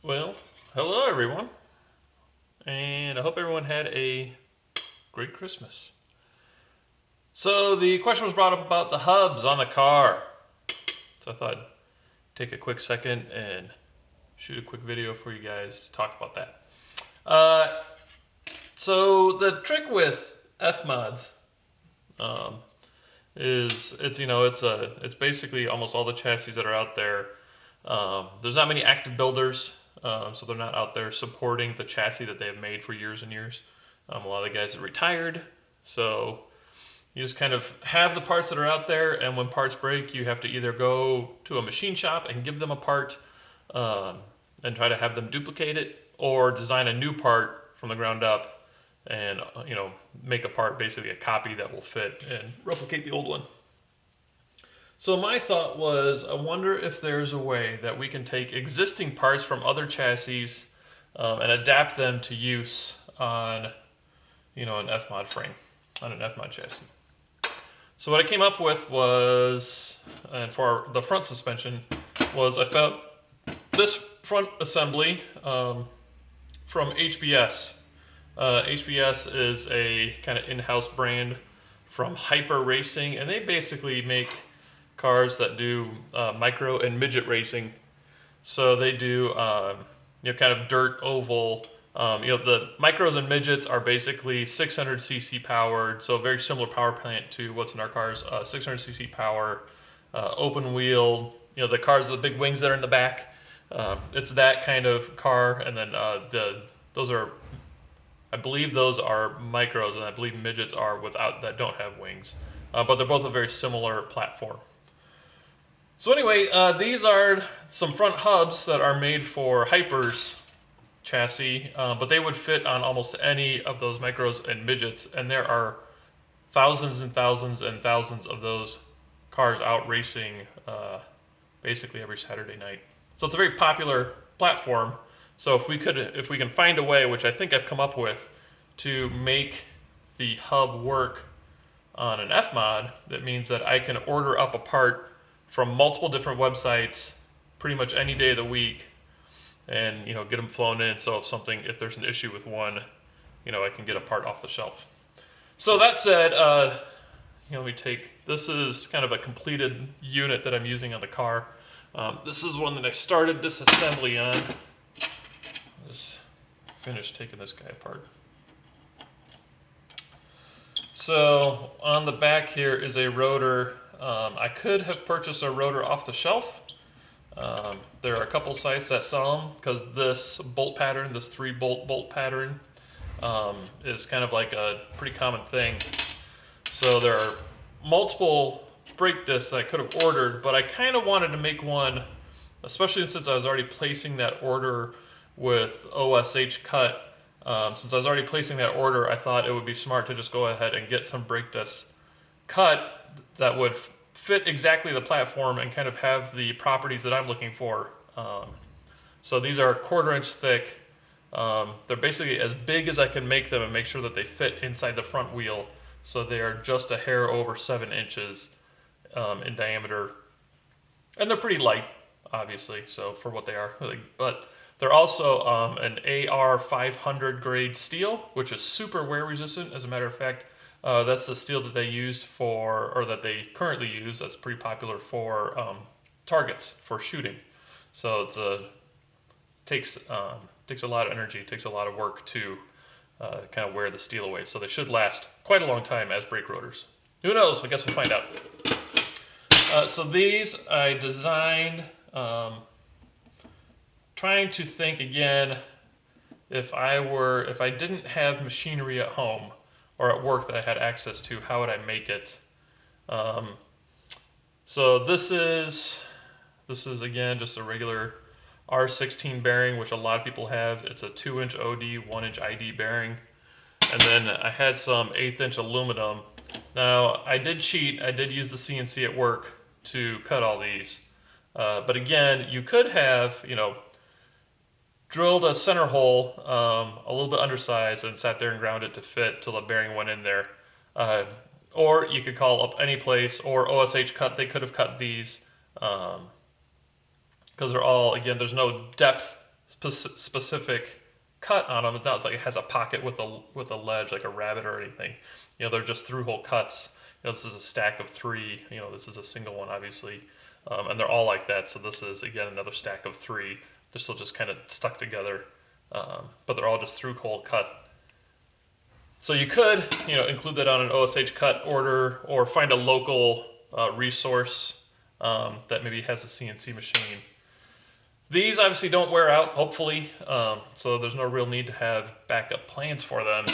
Well, hello everyone, and I hope everyone had a great Christmas. So the question was brought up about the hubs on the car. So I thought I'd take a quick second and shoot a quick video for you guys to talk about that. So the trick with FMods is it's basically almost all the chassis that are out there. There's not many active builders, so they're not out there supporting the chassis that they have made for years and years. A lot of the guys have retired, so you just kind of have the parts that are out there, and when parts break, you have to either go to a machine shop and give them a part and try to have them duplicate it, or design a new part from the ground up and make a part, basically a copy that will fit and replicate the old one. So my thought was, I wonder if there's a way that we can take existing parts from other chassis and adapt them to use on, an FMod frame, on an FMod chassis. So what I came up with was, and for the front suspension, was I found this front assembly from HBS. HBS is a kind of in-house brand from Hyper Racing, and they basically make cars that do micro and midget racing. So they do kind of dirt oval. The micros and midgets are basically 600cc powered, so very similar power plant to what's in our cars. 600cc power, open wheel. The cars with the big wings that are in the back. It's that kind of car, and then those are, I believe those are micros, and I believe midgets are without, that don't have wings. But they're both a very similar platform. So anyway, these are some front hubs that are made for Hyper's chassis, but they would fit on almost any of those micros and midgets, and there are thousands and thousands and thousands of those cars out racing basically every Saturday night. So it's a very popular platform. So if we can find a way, which I think I've come up with, to make the hub work on an FMod, that means that I can order up a part from multiple different websites pretty much any day of the week and get them flown in, so if there's an issue with one, I can get a part off the shelf. So that said, this is kind of a completed unit that I'm using on the car. This is one that I started disassembly on. Just finished taking this guy apart. So on the back here is a rotor. I could have purchased a rotor off the shelf. There are a couple sites that sell them because this bolt pattern, this 3-bolt pattern, is kind of like a pretty common thing. So there are multiple brake discs that I could have ordered, but I kind of wanted to make one, especially since I was already placing that order with OSH cut. Since I was already placing that order, I thought it would be smart to just go ahead and get some brake discs cut that would fit exactly the platform and kind of have the properties that I'm looking for. So these are 1/4 inch thick. They're basically as big as I can make them and make sure that they fit inside the front wheel. So they are just a hair over 7 inches in diameter. And they're pretty light, obviously, so for what they are. But they're also an AR 500 grade steel, which is super wear resistant. As a matter of fact, that's the steel that they used or that they currently use. That's pretty popular for targets, for shooting. So it's takes a lot of energy, takes a lot of work to kind of wear the steel away. So they should last quite a long time as brake rotors. Who knows? I guess we'll find out. So these I designed, trying to think again, if I didn't have machinery at home or at work that I had access to, how would I make it? So this is again just a regular R16 bearing, which a lot of people have. It's a 2-inch OD, 1-inch ID bearing. And then I had some 1/8 inch aluminum. Now I did cheat, I did use the CNC at work to cut all these. But again, you could have, drilled a center hole a little bit undersized and sat there and ground it to fit till the bearing went in there. Or you could call up any place, or OSH cut, they could have cut these because they're all, again, there's no depth specific cut on them. It's not like it has a pocket with a ledge like a rabbet or anything. They're just through-hole cuts. This is a stack of 3. This is a single one, obviously, and they're all like that. So this is, again, another stack of 3. They're still just kind of stuck together, but they're all just through-hole cut. So you could, include that on an OSH cut order, or find a local resource that maybe has a CNC machine. These obviously don't wear out, hopefully, so there's no real need to have backup plans for them.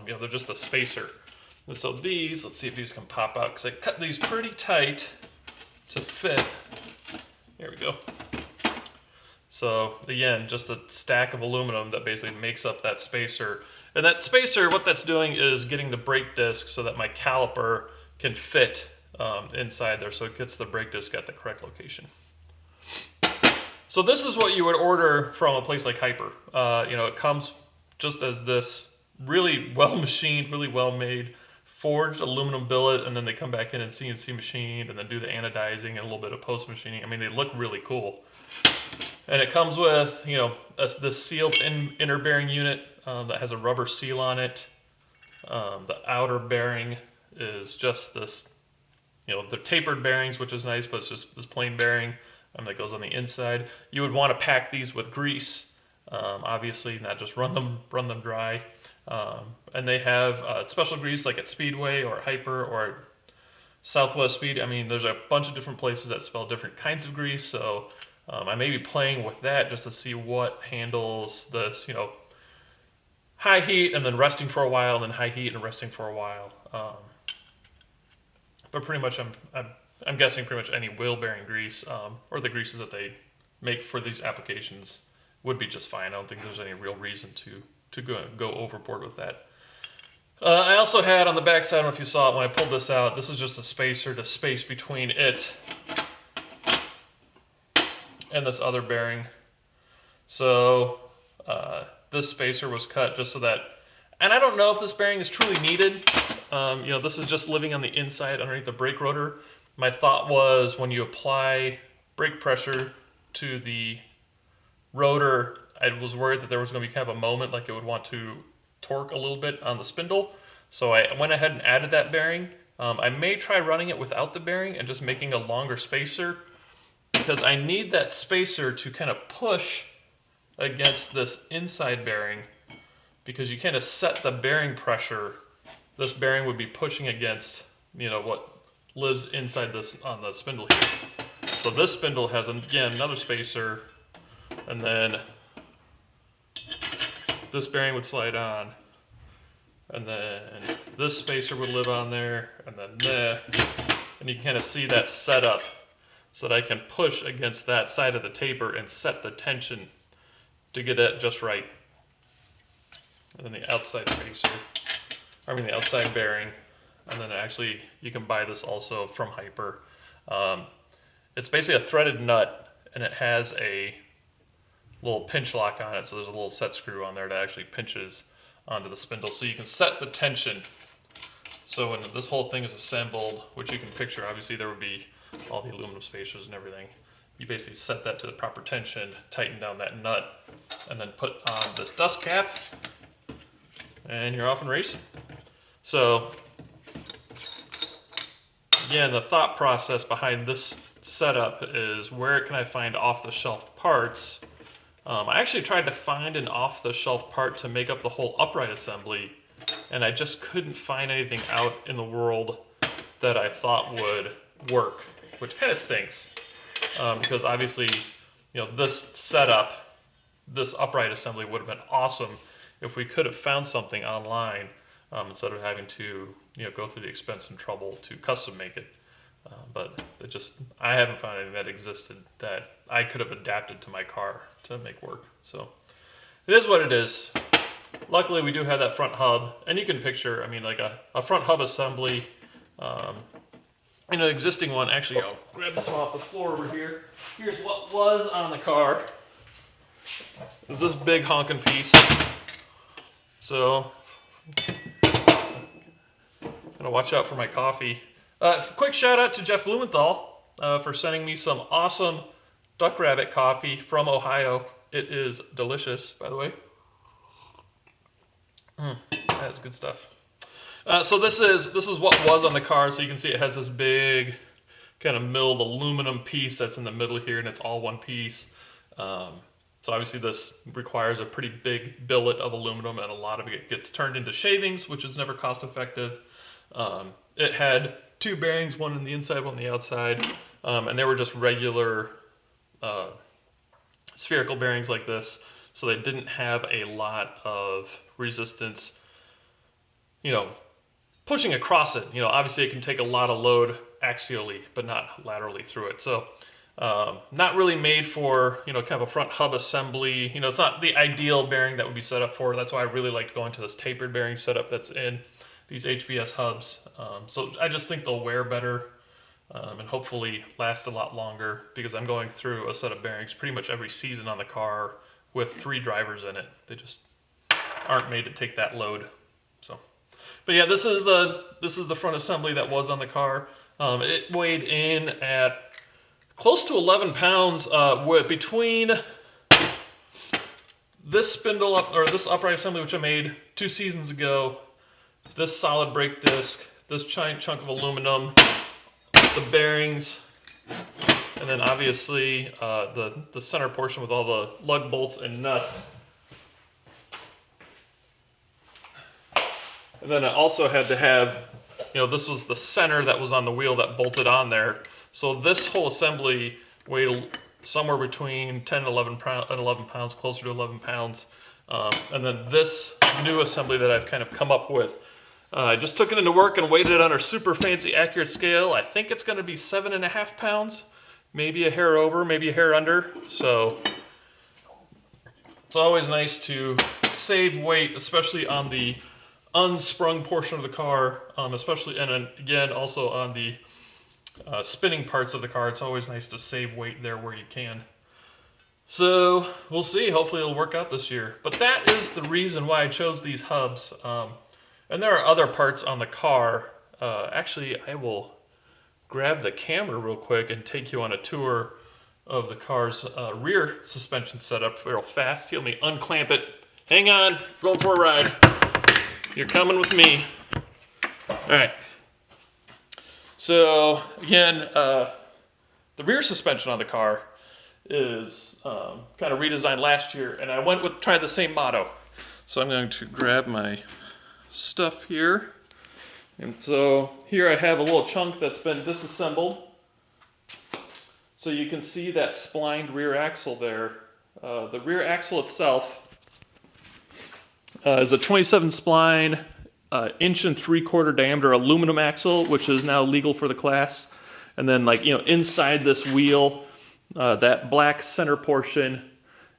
They're just a spacer. And so these, let's see if these can pop out, because I cut these pretty tight to fit. There we go. So again, just a stack of aluminum that basically makes up that spacer. And that spacer, what that's doing is getting the brake disc so that my caliper can fit inside there, so it gets the brake disc at the correct location. So this is what you would order from a place like Hyper. It comes just as this really well machined, really well made, forged aluminum billet, and then they come back in and CNC machined, and then do the anodizing and a little bit of post machining. I mean, they look really cool. And it comes with, this sealed inner bearing unit that has a rubber seal on it. The outer bearing is just this, they're tapered bearings, which is nice, but it's just this plain bearing that goes on the inside. You would want to pack these with grease, obviously, not just run them dry. And they have special grease like at Speedway or Hyper or Southwest Speed. I mean, there's a bunch of different places that sell different kinds of grease, so I may be playing with that just to see what handles this, high heat and then resting for a while, and then high heat and resting for a while. But pretty much, I'm guessing pretty much any wheel bearing grease or the greases that they make for these applications would be just fine. I don't think there's any real reason to go overboard with that. I also had on the back side, I don't know if you saw it when I pulled this out, this is just a spacer to space between it and this other bearing. So this spacer was cut just so that, and I don't know if this bearing is truly needed. This is just living on the inside underneath the brake rotor. My thought was when you apply brake pressure to the rotor, I was worried that there was going to be kind of a moment like it would want to torque a little bit on the spindle. So I went ahead and added that bearing. I may try running it without the bearing and just making a longer spacer, because I need that spacer to kind of push against this inside bearing, because you kind of set the bearing pressure. This bearing would be pushing against, what lives inside this on the spindle here. So this spindle has, again, another spacer, and then this bearing would slide on, and then this spacer would live on there, and then there, and you can kind of see that set up so that I can push against that side of the taper and set the tension to get it just right. And then the outside spacer, the outside bearing, and then actually you can buy this also from Hyper. It's basically a threaded nut, and it has a little pinch lock on it, so there's a little set screw on there that actually pinches onto the spindle, so you can set the tension. So when this whole thing is assembled, which you can picture, obviously there would be all the aluminum spacers and everything. You basically set that to the proper tension, tighten down that nut, and then put on this dust cap, and you're off and racing. So again, the thought process behind this setup is, where can I find off-the-shelf parts? I actually tried to find an off-the-shelf part to make up the whole upright assembly, and I just couldn't find anything out in the world that I thought would work, which kind of stinks, because obviously, this setup, this upright assembly would have been awesome if we could have found something online instead of having to go through the expense and trouble to custom make it. But I haven't found anything that existed that I could have adapted to my car to make work. So it is what it is. Luckily, we do have that front hub, and you can picture, like a front hub assembly. In an existing one, actually, I'll grab this off the floor over here. Here's what was on the car. It's this big honking piece. So, gotta watch out for my coffee. Quick shout out to Jeff Blumenthal for sending me some awesome Duck Rabbit coffee from Ohio. It is delicious, by the way. That's good stuff. So this is what was on the car. So you can see it has this big kind of milled aluminum piece that's in the middle here, and it's all one piece. So obviously this requires a pretty big billet of aluminum, and a lot of it gets turned into shavings, which is never cost effective. It had two bearings, one on the inside, one on the outside, and they were just regular spherical bearings like this, so they didn't have a lot of resistance, you know, pushing across it. You know, obviously it can take a lot of load axially, but not laterally through it. So not really made for, you know, kind of a front hub assembly. You know, it's not the ideal bearing that would be set up for. That's why I really liked going to this tapered bearing setup that's in these HBS hubs. So I just think they'll wear better and hopefully last a lot longer, because I'm going through a set of bearings pretty much every season on the car with 3 drivers in it. They just aren't made to take that load. So, but yeah, this is the front assembly that was on the car. It weighed in at close to 11 pounds between this spindle or this upright assembly, which I made 2 seasons ago, this solid brake disc, this giant chunk of aluminum, the bearings, and then obviously the center portion with all the lug bolts and nuts. And then I also had to have, you know, this was the center that was on the wheel that bolted on there. So this whole assembly weighed somewhere between 10 and 11 pounds, closer to 11 pounds. And then this new assembly that I've kind of come up with, I just took it into work and weighed it on our super fancy accurate scale. I think it's going to be 7.5 pounds, maybe a hair over, maybe a hair under. So it's always nice to save weight, especially on the unsprung portion of the car, especially, and again, also on the spinning parts of the car. It's always nice to save weight there where you can. So we'll see. Hopefully it'll work out this year. But that is the reason why I chose these hubs. And there are other parts on the car. Actually, I will grab the camera real quick and take you on a tour of the car's rear suspension setup real fast. Let me unclamp it. Hang on, going for a ride. You're coming with me. All right. So again, the rear suspension on the car is kind of redesigned last year, and I tried the same motto. So I'm going to grab my stuff here. And so here I have a little chunk that's been disassembled. So you can see that splined rear axle there. The rear axle itself is a 27 spline, 1.75" diameter aluminum axle, which is now legal for the class. And then, like, you know, inside this wheel, that black center portion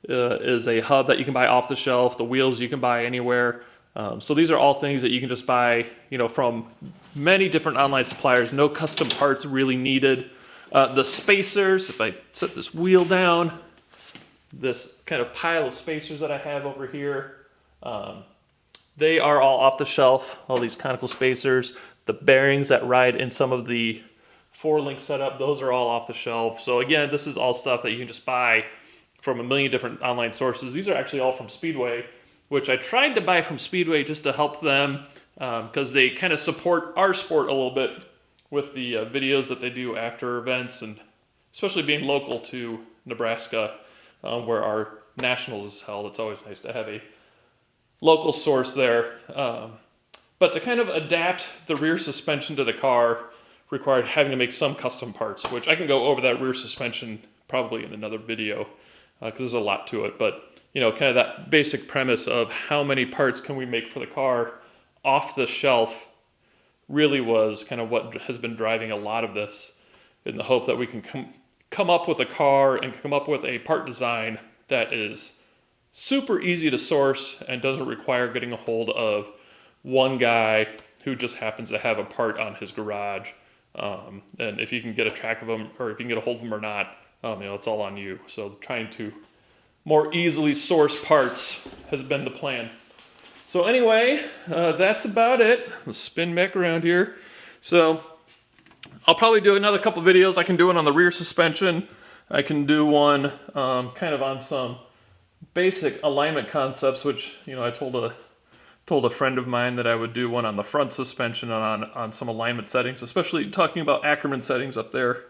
is a hub that you can buy off the shelf. The wheels you can buy anywhere. So these are all things that you can just buy, you know, from many different online suppliers. No custom parts really needed. The spacers, if I set this wheel down, this kind of pile of spacers that I have over here, they are all off the shelf, all these conical spacers. The bearings that ride in some of the 4-link setup, those are all off the shelf. So again, this is all stuff that you can just buy from a million different online sources. These are actually all from Speedway, which I tried to buy from Speedway just to help them because they kind of support our sport a little bit with the videos that they do after events, and especially being local to Nebraska where our nationals is held. It's always nice to have a local source there. But to kind of adapt the rear suspension to the car required having to make some custom parts, which I can go over that rear suspension probably in another video because there's a lot to it. But you know, kind of that basic premise of how many parts can we make for the car off the shelf really was kind of what has been driving a lot of this, in the hope that we can come up with a car and come up with a part design that is super easy to source and doesn't require getting a hold of one guy who just happens to have a part on his garage. And if you can get a track of them, or if you can get a hold of them or not, you know, it's all on you. So trying to more easily source parts has been the plan. So anyway, that's about it. I'll spin back around here. So I'll probably do another couple videos. I can do it on the rear suspension. I can do one kind of on some basic alignment concepts, which I told a friend of mine that I would do one on the front suspension and on some alignment settings, especially talking about Ackerman settings up there.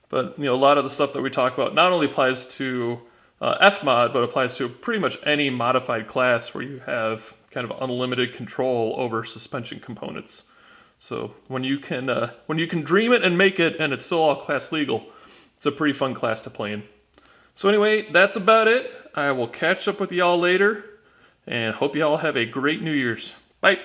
But a lot of the stuff that we talk about not only applies to FMod, but applies to pretty much any modified class where you have kind of unlimited control over suspension components. So when you can dream it and make it, and it's still all class legal, it's a pretty fun class to play in. So anyway, that's about it. I will catch up with y'all later, and hope y'all have a great New Year's. Bye.